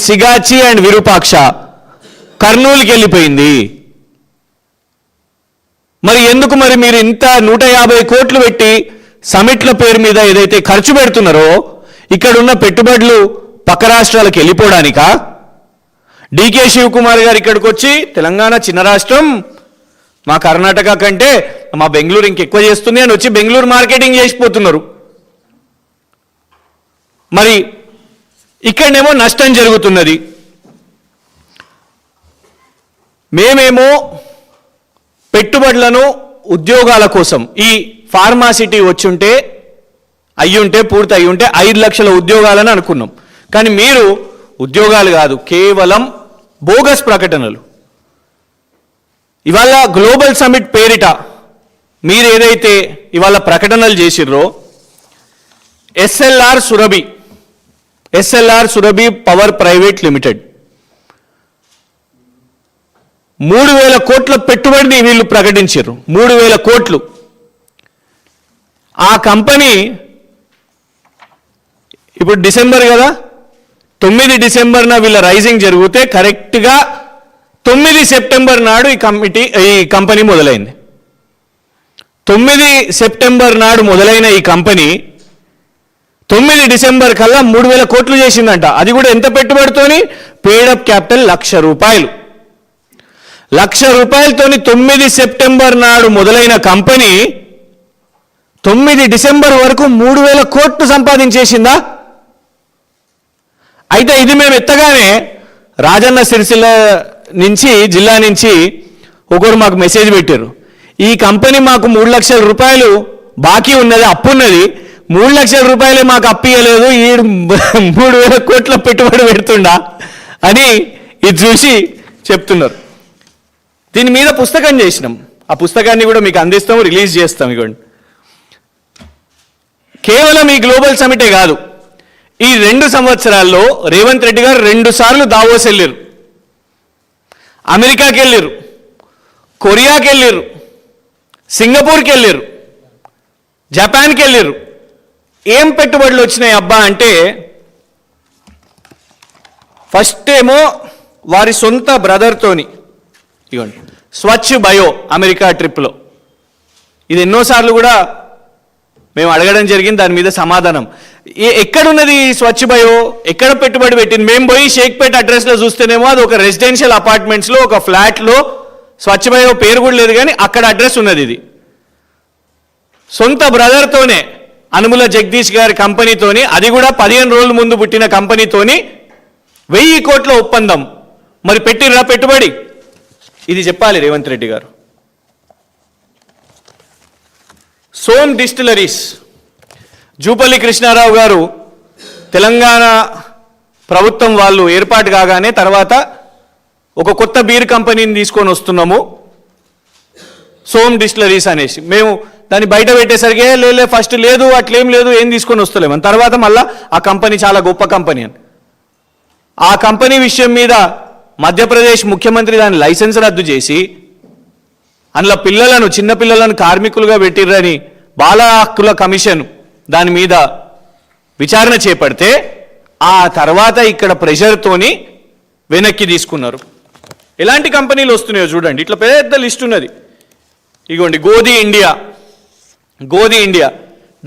Sigachi and Virupaksha కర్నూలుకి వెళ్ళిపోయింది. మరి ఎందుకు మరి మీరు ఇంత 150 కోట్లు పెట్టి సమిట్ల పేరు మీద ఏదైతే ఖర్చు పెడుతున్నారో ఇక్కడున్న పెట్టుబడులు పక్క రాష్ట్రాలకు వెళ్ళిపోవడానికా? డికే శివకుమార్ గారు ఇక్కడికి వచ్చి తెలంగాణ చిన్న రాష్ట్రం, మా కర్ణాటక కంటే మా బెంగళూరు ఇంకెక్కువ చేస్తుంది అని వచ్చి బెంగళూరు మార్కెటింగ్ చేసిపోతున్నారు. మరి ఇక్కడనేమో నష్టం జరుగుతున్నది. మేమేమో పెట్టుబడులను ఉద్యోగాల కోసం ఈ ఫార్మాసిటీ వచ్చుంటే అయ్యుంటే పూర్తి అయ్యుంటే 5 లక్షల ఉద్యోగాలని అనుకున్నాం. కానీ మీరు ఉద్యోగాలు కాదు, కేవలం బోగస్ ప్రకటనలు. ఇవాళ గ్లోబల్ సమిట్ పేరిట మీరు ఏదైతే ఇవాళ ప్రకటనలు చేసిర్రో SLR Surabhi power private limited 3,000 కోట్ల పెట్టుబడిని వీళ్ళు ప్రకటించారు. 3,000 కోట్లు. ఆ కంపెనీ ఇప్పుడు డిసెంబర్ కదా, 9 డిసెంబర్న వీళ్ళ రైజింగ్ జరిగితే కరెక్ట్గా 9 సెప్టెంబర్ నాడు ఈ కంపెనీ మొదలైంది. 9 సెప్టెంబర్ నాడు మొదలైన ఈ కంపెనీ 9 డిసెంబర్ కల్లా 3,000 కోట్లు చేసిందంట. అది కూడా ఎంత పెట్టుబడితోని? పేడప్ క్యాపిటల్ 1,00,000 రూపాయలు. 1,00,000 రూపాయలతోని 9 సెప్టెంబర్ నాడు మొదలైన కంపెనీ 9 డిసెంబర్ వరకు 3,000 కోట్లు సంపాదించేసిందా? అయితే ఇది మేము ఎత్తగానే రాజన్న సిరిసిల్ల నుంచి జిల్లా నుంచి ఒకరు మాకు మెసేజ్ పెట్టారు. ఈ కంపెనీ మాకు 3 లక్షల రూపాయలు బాకీ ఉన్నది, అప్పు ఉన్నది, 3 లక్షల రూపాయలే మాకు అప్పియలేదు, ఈ 3,000 కోట్ల పెట్టుబడి పెడుతుండా అని ఇది చూసి చెప్తున్నారు. దీని మీద పుస్తకం చేసినాం. ఆ పుస్తకాన్ని కూడా మీకు అందిస్తాం, రిలీజ్ చేస్తాం. ఇవ్వండి. కేవలం ఈ గ్లోబల్ సమిటే కాదు, ఈ 2 సంవత్సరాల్లో రేవంత్ రెడ్డి గారు 2 సార్లు దావోస్ వెళ్ళారు, అమెరికాకి వెళ్ళారు, కొరియాకి వెళ్ళారు, సింగపూర్కి వెళ్ళారు, జపాన్కి వెళ్ళారు. ఏం పెట్టుబడులు వచ్చినాయి అబ్బా అంటే, ఫస్ట్ ఏమో వారి సొంత బ్రదర్తోని ఇవ్వండి స్వచ్ఛ బయో అమెరికా ట్రిప్లో. ఇది ఎన్నోసార్లు కూడా మేము అడగడం జరిగింది, దాని మీద సమాధానం. ఎక్కడున్నది స్వచ్ఛ బయో, ఎక్కడ పెట్టుబడి పెట్టింది? మేము పోయి షేక్పేట్ అడ్రస్లో చూస్తేనేమో అది ఒక రెసిడెన్షియల్ అపార్ట్మెంట్స్లో ఒక ఫ్లాట్లో స్వచ్ఛ బయో పేరు కూడా లేదు, కానీ అక్కడ అడ్రస్ ఉన్నది. ఇది సొంత బ్రదర్తోనే, అనుముల జగదీష్ గారి కంపెనీతోని, అది కూడా 15 రోజుల ముందు పుట్టిన కంపెనీతోని 1000 కోట్ల ఒప్పందం. మరి పెట్టిర్రా పెట్టుబడి? ఇది చెప్పాలి రేవంత్ రెడ్డి గారు. సోమ్ డిస్టిలరీస్, జూపల్లి కృష్ణారావు గారు తెలంగాణ ప్రభుత్వం వాళ్ళు ఏర్పాటు కాగానే తర్వాత ఒక కొత్త బీర్ కంపెనీని తీసుకొని వస్తున్నాము, సోమ్ డిస్టిలరీస్ అనేసి. మేము దాన్ని బయట పెట్టేసరికి లే ఫస్ట్ లేదు, అట్లేం లేదు, ఏం తీసుకొని వస్తలేము అని. తర్వాత మళ్ళీ ఆ కంపెనీ చాలా గొప్ప కంపెనీ అని. ఆ కంపెనీ విషయం మీద మధ్యప్రదేశ్ ముఖ్యమంత్రి దాని లైసెన్స్ రద్దు చేసి అందులో పిల్లలను, చిన్నపిల్లలను కార్మికులుగా పెట్టిర్రని బాల హక్కుల కమిషన్ దాని మీద విచారణ చేపడితే ఆ తర్వాత ఇక్కడ ప్రెషర్తోని వెనక్కి తీసుకున్నారు. ఎలాంటి కంపెనీలు వస్తున్నాయో చూడండి. ఇట్లా పెద్ద లిస్ట్ ఉన్నది. ఇగోండి, గోధి ఇండియా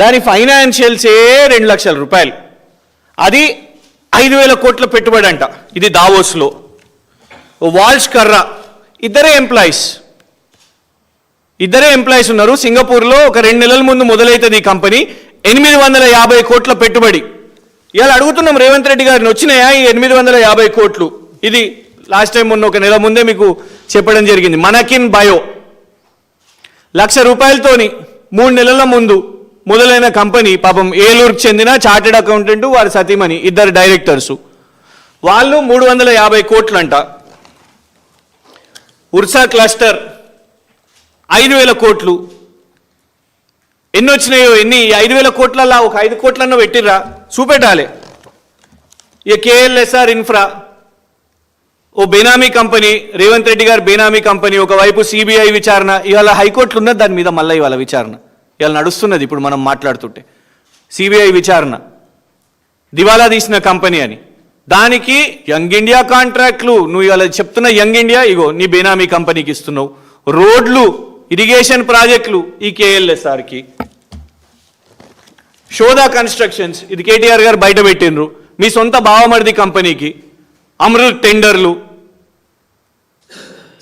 దాని ఫైనాన్షియల్సే 2 లక్షల రూపాయలు. అది 5,000 కోట్ల పెట్టుబడి అంట. ఇది దావోస్లో. వాల్ష్ కర్రా ఇద్దరే ఎంప్లాయీస్ ఉన్నారు. సింగపూర్లో ఒక 2 నెలల ముందు మొదలవుతుంది ఈ కంపెనీ. 850 కోట్ల పెట్టుబడి. ఇవాళ అడుగుతున్నాం రేవంత్ రెడ్డి గారిని, వచ్చినాయా ఈ 850 కోట్లు? ఇది లాస్ట్ టైం మొన్న 1 నెల ముందే మీకు చెప్పడం జరిగింది. మనకిన్ బయో 1,00,000 రూపాయలతోని 3 నెలల ముందు మొదలైన కంపెనీ. పాపం ఏలూరుకు చెందిన చార్టెడ్ అకౌంటెంట్, వారి సతీమణి, 2 డైరెక్టర్సు. వాళ్ళు 350 కోట్లు అంట. ఉర్సా క్లస్టర్ 5,000 కోట్లు. ఎన్ని వచ్చినాయో, ఎన్ని 5,000 కోట్లలా ఒక 5 కోట్లన్నా పెట్టిర్రా? చూపెట్టాలి. ఇక కేఎల్ఎస్ఆర్ ఇన్ఫ్రా ఓ బేనామీ కంపెనీ, రేవంత్ రెడ్డి గారు బేనామీ కంపెనీ. ఒకవైపు సిబిఐ విచారణ, ఇవాళ హైకోర్టులు ఉన్నది దాని మీద, మళ్ళీ ఇవాళ విచారణ ఇవాళ నడుస్తున్నది. ఇప్పుడు మనం మాట్లాడుతుంటే సిబిఐ విచారణ, దివాలా తీసిన కంపెనీ అని. దానికి యంగ్ ఇండియా కాంట్రాక్ట్లు, నువ్వు ఇవాళ చెప్తున్న యంగ్ ఇండియా ఇగో నీ బేనామీ కంపెనీకి ఇస్తున్నావు. రోడ్లు, ఇరిగేషన్ ప్రాజెక్టులు ఈ కేఎల్ఎస్ఆర్కి. షోదా కన్స్ట్రక్షన్స్ ఇది కేటీఆర్ గారు బయట పెట్టినరు మీ సొంత బావమరిది కంపెనీకి. అమృత్ టెండర్లు,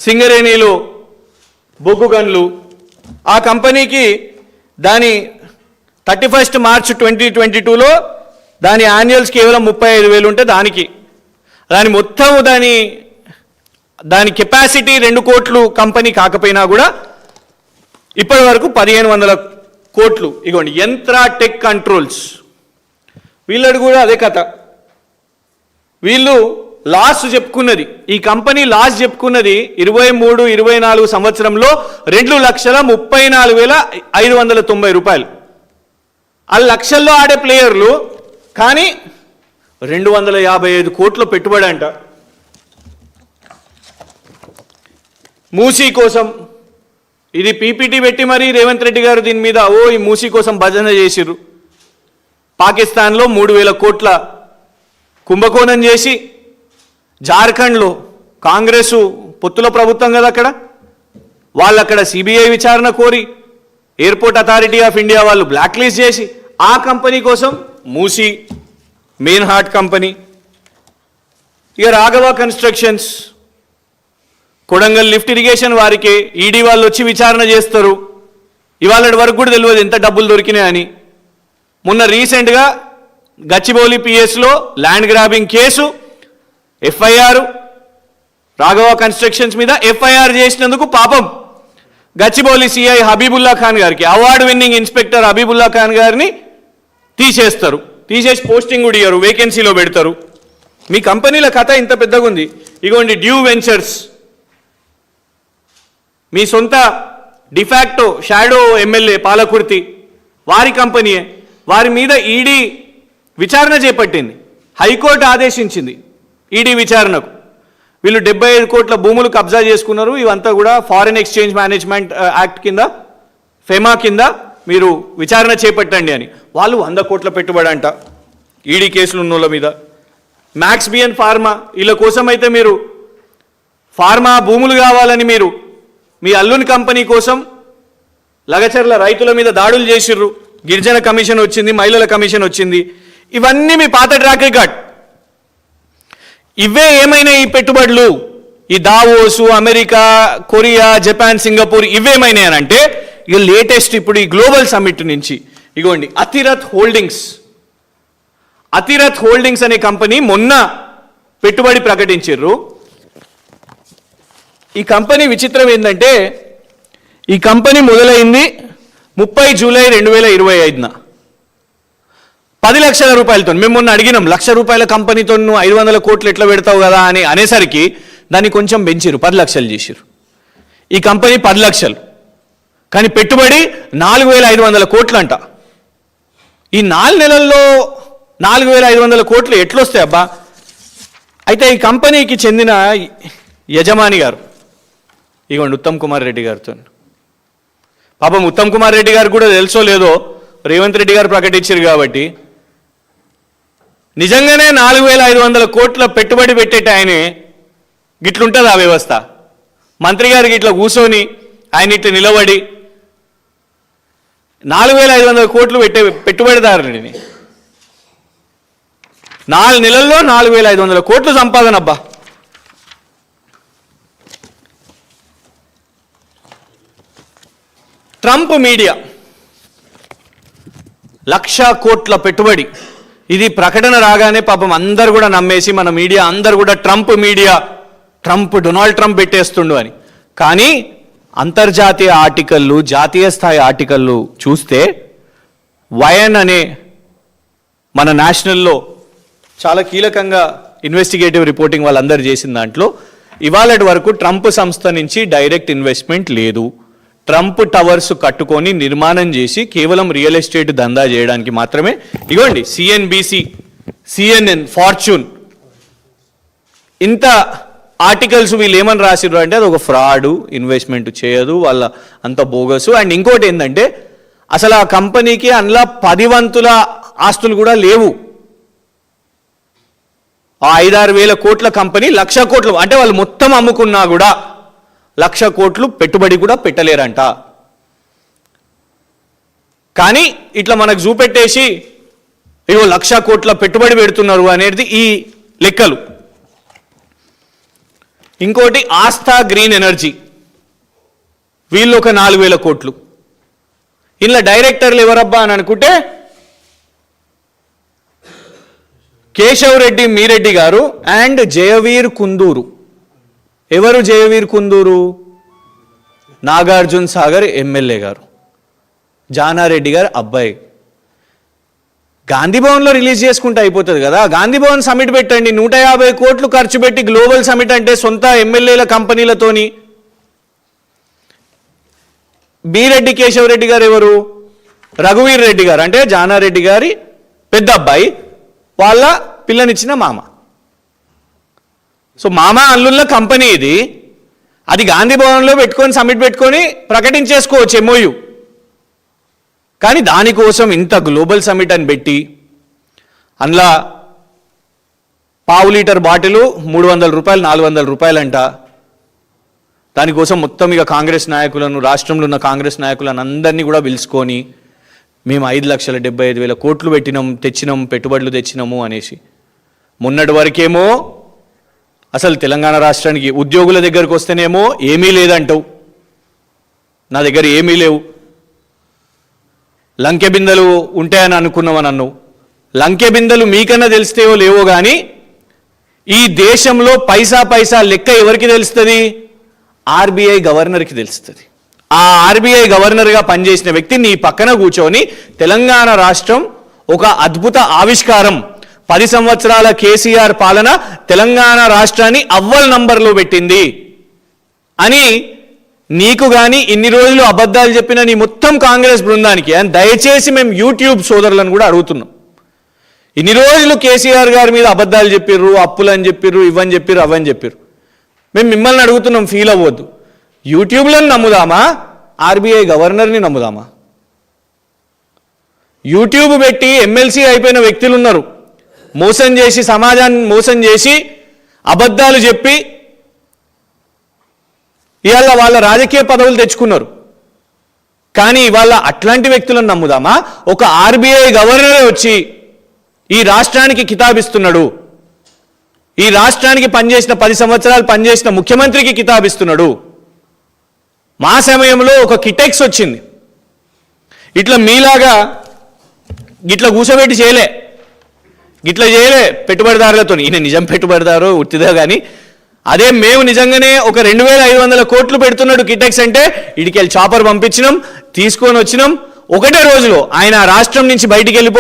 సింగరేణిలో బొగ్గు గన్లు, ఆ కంపెనీకి దాని 31 మార్చ్ 2022లో దాని యాన్యువల్స్ కేవలం 35,000 ఉంటే దాని మొత్తం దాని కెపాసిటీ 2 కోట్లు కంపెనీ కాకపోయినా కూడా ఇప్పటి వరకు 1,500 కోట్లు. ఇగోండి యంత్రా టెక్ కంట్రోల్స్, వీళ్ళది కూడా అదే కథ. వీళ్ళు లాస్ చెప్పుకున్నది, ఈ కంపెనీ లాస్ చెప్పుకున్నది 23-24 సంవత్సరంలో 2,34,590 రూపాయలు. ఆ లక్షల్లో ఆడే ప్లేయర్లు, కానీ 255 కోట్ల పెట్టుబడి అంట. మూసీ కోసం ఇది పీపీటీ పెట్టి మరి రేవంత్ రెడ్డి గారు దీని మీద ఈ మూసీ కోసం భజన చేసిర్రు. పాకిస్తాన్లో 3,000 కోట్ల కుంభకోణం చేసి, జార్ఖండ్లో కాంగ్రెసు పొత్తుల ప్రభుత్వం కదా అక్కడ, వాళ్ళు అక్కడ సిబిఐ విచారణ కోరి ఎయిర్పోర్ట్ అథారిటీ ఆఫ్ ఇండియా వాళ్ళు బ్లాక్ లిస్ట్ చేసి ఆ కంపెనీ కోసం మూసీ మెయిన్ హార్ట్ కంపెనీ. ఇక Raghava constructions, Kodangal lift irrigation వారికి ఈడీ వాళ్ళు వచ్చి విచారణ చేస్తారు. ఇవాళ వరకు కూడా తెలియదు ఎంత డబ్బులు దొరికినాయని. మొన్న రీసెంట్గా గచ్చిబౌలి పిఎస్లో land grabbing case FIR, Raghava constructions మీద ఎఫ్ఐఆర్ చేసినందుకు పాపం గచ్చిబౌలి సిఐ హబీబుల్లా ఖాన్ గారికి, award winning inspector Habibullah Khan గారిని తీసేస్తారు. తీసేసి పోస్టింగ్ కూడా ఇయ్యరు, వేకెన్సీలో పెడతారు. మీ కంపెనీల కథ ఇంత పెద్దగా ఉంది. ఇగోండి డ్యూ వెంచర్స్, మీ సొంత డిఫాక్టో షాడో ఎమ్మెల్యే పాలకుర్తి వారి కంపెనీయే. వారి మీద ఈడీ విచారణ చేపట్టింది, హైకోర్టు ఆదేశించింది ఈడీ విచారణకు. వీళ్ళు 75 కోట్ల భూములు కబ్జా చేసుకున్నారు. ఇవంతా కూడా ఫారిన్ ఎక్స్చేంజ్ మేనేజ్మెంట్ యాక్ట్ కింద, ఫెమా కింద మీరు విచారణ చేపట్టండి అని. వాళ్ళు 100 కోట్ల పెట్టుబడి అంట ఈడీ కేసులు ఉన్నోళ్ళ మీద. మ్యాక్స్ బియన్ ఫార్మా, వీళ్ళ కోసం అయితే మీరు ఫార్మా భూములు కావాలని మీరు మీ అల్లుని కంపెనీ కోసం లగచర్ల రైతుల మీద దాడులు చేసిర్రు. గిరిజన కమిషన్ వచ్చింది, మహిళల కమిషన్ వచ్చింది. ఇవన్నీ మీ పాత ట్రాక్ రికార్డ్. ఇవే ఏమైనా ఈ పెట్టుబడులు, ఈ Davos, America, Korea, Japan, Singapore ఇవేమైనా అని అంటే ఇక లేటెస్ట్ ఇప్పుడు ఈ గ్లోబల్ సమ్మిట్ నుంచి ఇగోండి అతిరథ్ హోల్డింగ్స్. అతిరథ్ హోల్డింగ్స్ అనే కంపెనీ మొన్న పెట్టుబడి ప్రకటించారు. ఈ కంపెనీ విచిత్రం ఏంటంటే ఈ కంపెనీ మొదలైంది 30 జూలై 2025న 10 లక్షల రూపాయలతో. మేము మొన్న అడిగినాం, 1,00,000 రూపాయల కంపెనీతో నువ్వు 500 కోట్లు ఎట్లా పెడతావు కదా అని అనేసరికి దాన్ని కొంచెం పెంచారు, 10 లక్షలు చేశారు. ఈ కంపెనీ 10 లక్షలు, కానీ పెట్టుబడి 4,500 కోట్లు అంట. ఈ 4 నెలల్లో 4,500 కోట్లు ఎట్లొస్తాయి అబ్బా? అయితే ఈ కంపెనీకి చెందిన యజమాని గారు ఇగోండి ఉత్తమ్ కుమార్ రెడ్డి గారితో. పాపం ఉత్తమ్ కుమార్ రెడ్డి గారు కూడా తెలుసో లేదో రేవంత్ రెడ్డి గారు ప్రకటించారు కాబట్టి నిజంగానే 4,500 కోట్ల పెట్టుబడి పెట్టేట ఆయనే గిట్లుంటుంది ఆ వ్యవస్థ. మంత్రి గారికి ఇట్లా కూర్చొని ఆయన ఇట్లా నిలబడి 4,500 కోట్లు పెట్టే పెట్టుబడిదారుని 4 నెలల్లో 4,500 కోట్లు సంపాదన అబ్బా. ట్రంప్ మీడియా 1,00,000 కోట్ల పెట్టుబడి. ఇది ప్రకటన రాగానే పాపం అందరు కూడా నమ్మేసి మన మీడియా అందరు కూడా ట్రంప్ మీడియా, డొనాల్డ్ ట్రంప్ పెట్టేస్తుండు అని. కానీ అంతర్జాతీయ ఆర్టికల్లు, జాతీయ స్థాయి ఆర్టికల్లు చూస్తే వైఎన్ అనే మన నేషనల్లో చాలా కీలకంగా ఇన్వెస్టిగేటివ్ రిపోర్టింగ్ వాళ్ళందరూ చేసిన దాంట్లో ఇవాళటి వరకు ట్రంప్ సంస్థ నుంచి డైరెక్ట్ ఇన్వెస్ట్మెంట్ లేదు. ట్రంప్ టవర్స్ కట్టుకొని నిర్మాణం చేసి కేవలం రియల్ ఎస్టేట్ దందా చేయడానికి మాత్రమే. ఇగోండి సిఎన్బిసి, సిఎన్ఎన్, ఫార్చ్యూన్ ఇంత ఆర్టికల్స్ వీళ్ళు ఏమని రాసిర్రు అంటే అది ఒక ఫ్రాడు, ఇన్వెస్ట్మెంట్ చేయదు, వాళ్ళ అంత బోగసు. అండ్ ఇంకోటి ఏంటంటే అసలు ఆ కంపెనీకి అందులో 10 వంతుల ఆస్తులు కూడా లేవు. ఆ 5-6 వేల కోట్ల కంపెనీ 1,00,000 కోట్లు, అంటే వాళ్ళు మొత్తం అమ్ముకున్నా కూడా 1,00,000 కోట్లు పెట్టుబడి కూడా పెట్టలేరంట. కానీ ఇట్లా మనకు చూపెట్టేసి ఇగో 1,00,000 కోట్ల పెట్టుబడి పెడుతున్నారు అనేది ఈ లెక్కలు. ఇంకోటి ఆస్థా గ్రీన్ ఎనర్జీ, వీళ్ళు ఒక 4,000 కోట్లు. ఇలా డైరెక్టర్లు ఎవరబ్బా అని అనుకుంటే కేశవ్ రెడ్డి మీరెడ్డి గారు అండ్ జయవీర్ కుందూరు. ఎవరు జయవీర్ కుందూరు? నాగార్జున సాగర్ ఎమ్మెల్యే గారు, జానారెడ్డి గారు అబ్బాయి. గాంధీ భవన్లో రిలీజ్ చేసుకుంటే అయిపోతుంది కదా. గాంధీ భవన్ సమిట్ పెట్టండి, 150 కోట్లు ఖర్చు పెట్టి గ్లోబల్ సమిట్ అంటే సొంత ఎమ్మెల్యేల కంపెనీలతోని. బీరెడ్డి కేశవ్ రెడ్డి గారు ఎవరు? రఘువీర్ రెడ్డి గారు, అంటే జానారెడ్డి గారి పెద్ద అబ్బాయి, వాళ్ళ పిల్లనిచ్చిన మామ. సో మామ అల్లుళ్ళ కంపెనీ ఇది. అది గాంధీ భవన్లో పెట్టుకొని సమిట్ పెట్టుకొని ప్రకటించేసుకోవచ్చు ఎంఓయు. కానీ దానికోసం ఇంత గ్లోబల్ సమిట్ అని పెట్టి అందులో ½ లీటర్ బాటిల్ 300 రూపాయలు 400 రూపాయలంట. దానికోసం మొత్తం ఇక కాంగ్రెస్ నాయకులను, రాష్ట్రంలో ఉన్న కాంగ్రెస్ నాయకులను అందరినీ కూడా పిలుచుకొని మేము 5,75,000 కోట్లు తెచ్చినాం, పెట్టుబడులు తెచ్చినాము అనేసి. మొన్నటి వరకేమో అసలు తెలంగాణ రాష్ట్రానికి ఉద్యోగుల దగ్గరకు వస్తేనేమో ఏమీ లేదంటావు, నా దగ్గర ఏమీ లేవు, లంకె బిందెలు ఉంటాయని అనుకున్నామని అన్నావు. లంకె బిందెలు మీకన్నా తెలిస్తేవో లేవో కానీ ఈ దేశంలో పైసా లెక్క ఎవరికి తెలుస్తుంది? ఆర్బీఐ గవర్నర్కి తెలుస్తుంది. ఆ ఆర్బీఐ గవర్నర్గా పనిచేసిన వ్యక్తి నీ పక్కన కూర్చొని తెలంగాణ రాష్ట్రం ఒక అద్భుత ఆవిష్కారం, 10 సంవత్సరాల కేసీఆర్ పాలన తెలంగాణ రాష్ట్రాన్ని అవ్వల్ నంబర్లో పెట్టింది అని నీకు కానీ ఇన్ని రోజులు అబద్ధాలు చెప్పిన నీ మొత్తం కాంగ్రెస్ బృందానికి దయచేసి మేము యూట్యూబ్ సోదరులను కూడా అడుగుతున్నాం. ఇన్ని రోజులు కేసీఆర్ గారి మీద అబద్ధాలు చెప్పిర్రు, అప్పులని చెప్పిర్రు, ఇవని చెప్పిర్రు, అవని చెప్పిర్రు. మేము మిమ్మల్ని అడుగుతున్నాం, ఫీల్ అవ్వద్దు. యూట్యూబ్లను నమ్ముదామా, ఆర్బీఐ గవర్నర్ని నమ్ముదామా? యూట్యూబ్ పెట్టి ఎమ్మెల్సీ అయిపోయిన వ్యక్తులు ఉన్నారు, మోసం చేసి, సమాజాన్ని మోసం చేసి, అబద్ధాలు చెప్పి ఇవాళ వాళ్ళ రాజకీయ పదవులు తెచ్చుకున్నారు. కానీ ఇవాళ అట్లాంటి వ్యక్తులను నమ్ముదామా? ఒక ఆర్బీఐ గవర్నరే వచ్చి ఈ రాష్ట్రానికి కితాబిస్తున్నాడు, ఈ రాష్ట్రానికి పనిచేసిన 10 సంవత్సరాలు పనిచేసిన ముఖ్యమంత్రికి కితాబిస్తున్నాడు. మా సమయంలో ఒక కిటెక్స్ వచ్చింది, ఇట్లా మీలాగా గిట్లా కూర్చోబెట్టి చేయలే పెట్టుబడిదారులతో. ఈయన నిజం పెట్టుబడిదారు ఉత్తిదా కానీ అదే మేము నిజంగానే ఒక 2,500 కోట్లు పెడుతున్నాడు కిటెక్స్ అంటే ఇడికెళ్ళి చాపర్ పంపించినాం, తీసుకొని వచ్చినాం. ఒకటే రోజులో ఆయన రాష్ట్రం నుంచి బయటికి వెళ్ళిపోతే